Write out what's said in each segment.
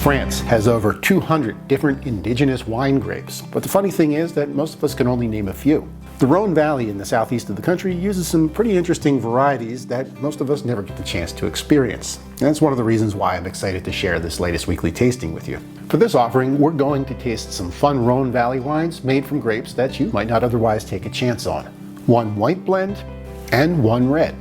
France has over 200 different indigenous wine grapes, but the funny thing is that most of us can only name a few. The Rhone Valley in the southeast of the country uses some pretty interesting varieties that most of us never get the chance to experience. And that's one of the reasons why I'm excited to share this latest weekly tasting with you. For this offering, we're going to taste some fun Rhone Valley wines made from grapes that you might not otherwise take a chance on. One white blend and one red.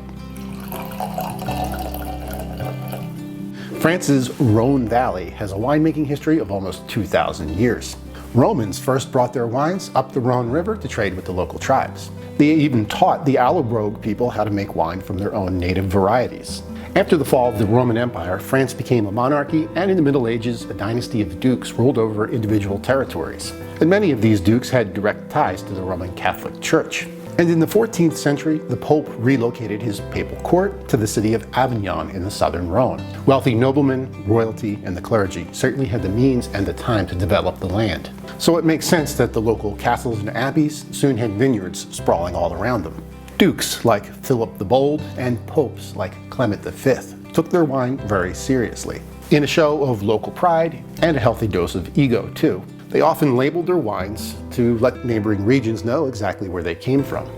France's Rhone Valley has a winemaking history of almost 2,000 years. Romans first brought their wines up the Rhone River to trade with the local tribes. They even taught the Allobroge people how to make wine from their own native varieties. After the fall of the Roman Empire, France became a monarchy, and in the Middle Ages, a dynasty of dukes ruled over individual territories. And many of these dukes had direct ties to the Roman Catholic Church. And in the 14th century, the Pope relocated his papal court to the city of Avignon in the southern Rhone. Wealthy noblemen, royalty, and the clergy certainly had the means and the time to develop the land. So it makes sense that the local castles and abbeys soon had vineyards sprawling all around them. Dukes like Philip the Bold and popes like Clement V took their wine very seriously. In a show of local pride and a healthy dose of ego too, they often labeled their wines to let neighboring regions know exactly where they came from.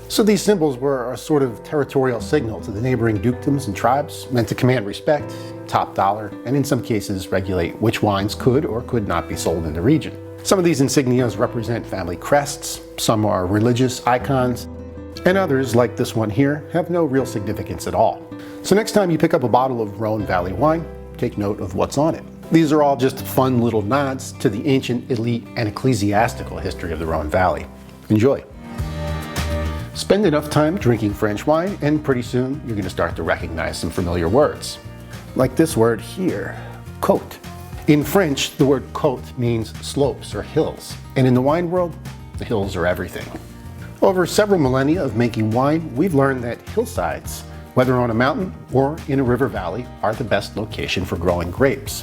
So these symbols were a sort of territorial signal to the neighboring dukedoms and tribes, meant to command respect, top dollar, and in some cases regulate which wines could or could not be sold in the region. Some of these insignias represent family crests, some are religious icons, and others, like this one here, have no real significance at all. So next time you pick up a bottle of Rhone Valley wine, take note of what's on it. These are all just fun little nods to the ancient, elite, and ecclesiastical history of the Rhone Valley. Enjoy. Spend enough time drinking French wine, and pretty soon you're going to start to recognize some familiar words. Like this word here, côte. In French, the word côte means slopes or hills, and in the wine world, the hills are everything. Over several millennia of making wine, we've learned that hillsides, whether on a mountain or in a river valley, are the best location for growing grapes.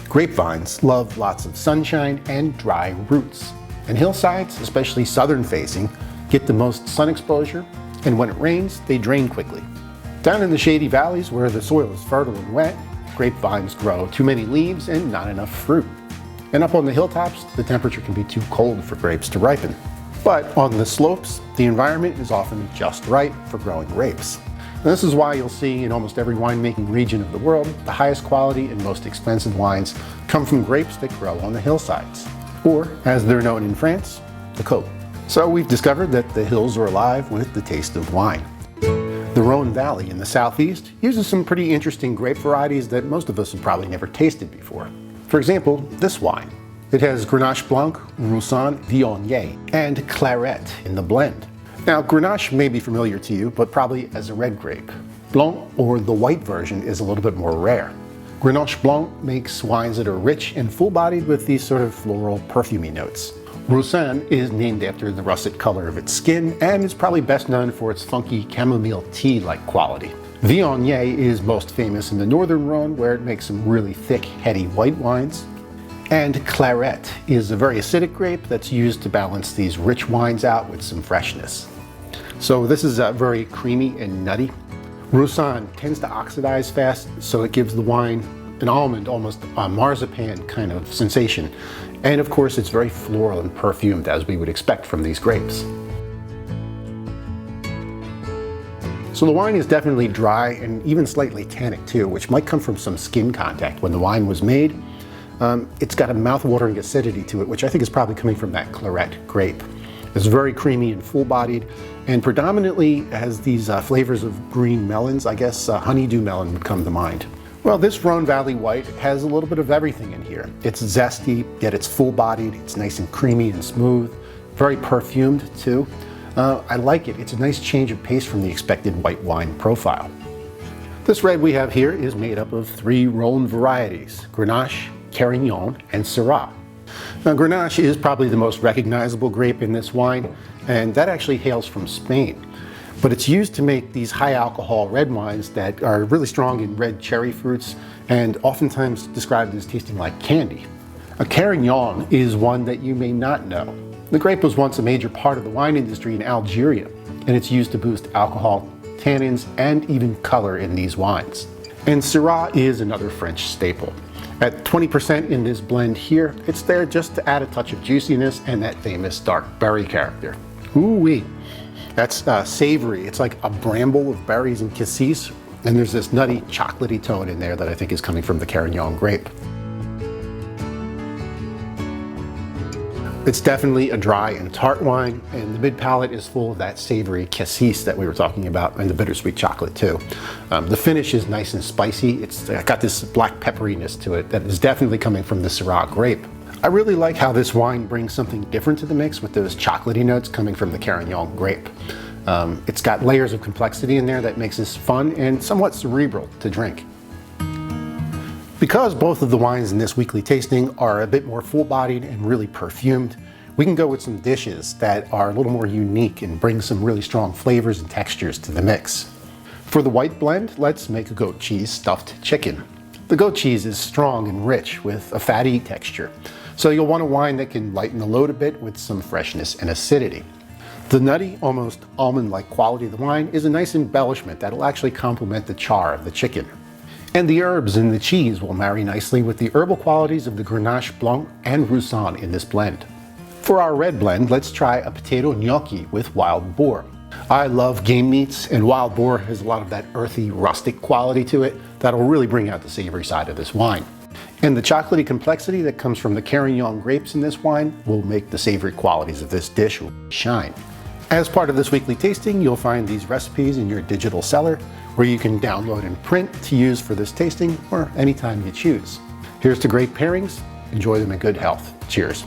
Grapevines love lots of sunshine and dry roots, and hillsides, especially southern facing, get the most sun exposure, and when it rains, they drain quickly. Down in the shady valleys where the soil is fertile and wet, grapevines grow too many leaves and not enough fruit. And up on the hilltops, the temperature can be too cold for grapes to ripen. But on the slopes, the environment is often just right for growing grapes. And this is why you'll see in almost every winemaking region of the world, the highest quality and most expensive wines come from grapes that grow on the hillsides, or as they're known in France, the côte. So we've discovered that the hills are alive with the taste of wine. The Rhone Valley in the southeast uses some pretty interesting grape varieties that most of us have probably never tasted before. For example, this wine. It has Grenache Blanc, Roussanne, Viognier, and Claret in the blend. Now, Grenache may be familiar to you, but probably as a red grape. Blanc, or the white version, is a little bit more rare. Grenache Blanc makes wines that are rich and full-bodied with these sort of floral, perfumey notes. Roussanne is named after the russet color of its skin and is probably best known for its funky chamomile tea-like quality. Viognier is most famous in the northern Rhone, where it makes some really thick, heady white wines. And Claret is a very acidic grape that's used to balance these rich wines out with some freshness. So this is very creamy and nutty. Roussanne tends to oxidize fast, so it gives the wine an almond, almost a marzipan kind of sensation. And of course, it's very floral and perfumed, as we would expect from these grapes. So the wine is definitely dry and even slightly tannic too, which might come from some skin contact when the wine was made. It's got a mouth-watering acidity to it, which I think is probably coming from that Claret grape. It's very creamy and full-bodied, and predominantly has these flavors of green melons. I guess honeydew melon would come to mind. Well, this Rhone Valley White has a little bit of everything in here. It's zesty, yet it's full-bodied, it's nice and creamy and smooth, very perfumed too. I like it. It's a nice change of pace from the expected white wine profile. This red we have here is made up of 3 Rhone varieties: Grenache, Carignan, and Syrah. Now, Grenache is probably the most recognizable grape in this wine, and that actually hails from Spain. But it's used to make these high alcohol red wines that are really strong in red cherry fruits and oftentimes described as tasting like candy. A Carignan is one that you may not know. The grape was once a major part of the wine industry in Algeria, and it's used to boost alcohol, tannins, and even color in these wines. And Syrah is another French staple. At 20% in this blend here, it's there just to add a touch of juiciness and that famous dark berry character. Ooh-wee. That's savory. It's like a bramble of berries and cassis, and there's this nutty, chocolatey tone in there that I think is coming from the Cairanne grape. It's definitely a dry and tart wine, and the mid palate is full of that savory cassis that we were talking about, and the bittersweet chocolate too. The finish is nice and spicy. It's got this black pepperiness to it that is definitely coming from the Syrah grape. I really like how this wine brings something different to the mix with those chocolatey notes coming from the Cairanne grape. It's got layers of complexity in there that makes this fun and somewhat cerebral to drink. Because both of the wines in this weekly tasting are a bit more full-bodied and really perfumed, we can go with some dishes that are a little more unique and bring some really strong flavors and textures to the mix. For the white blend, let's make a goat cheese stuffed chicken. The goat cheese is strong and rich with a fatty texture, so you'll want a wine that can lighten the load a bit with some freshness and acidity. The nutty, almost almond-like quality of the wine is a nice embellishment that'll actually complement the char of the chicken. And the herbs in the cheese will marry nicely with the herbal qualities of the Grenache Blanc and Roussanne in this blend. For our red blend, let's try a potato gnocchi with wild boar. I love game meats, and wild boar has a lot of that earthy, rustic quality to it that'll really bring out the savory side of this wine. And the chocolatey complexity that comes from the Cairanne grapes in this wine will make the savory qualities of this dish shine. As part of this weekly tasting, you'll find these recipes in your digital cellar, where you can download and print to use for this tasting or anytime you choose. Here's to great pairings. Enjoy them in good health. Cheers.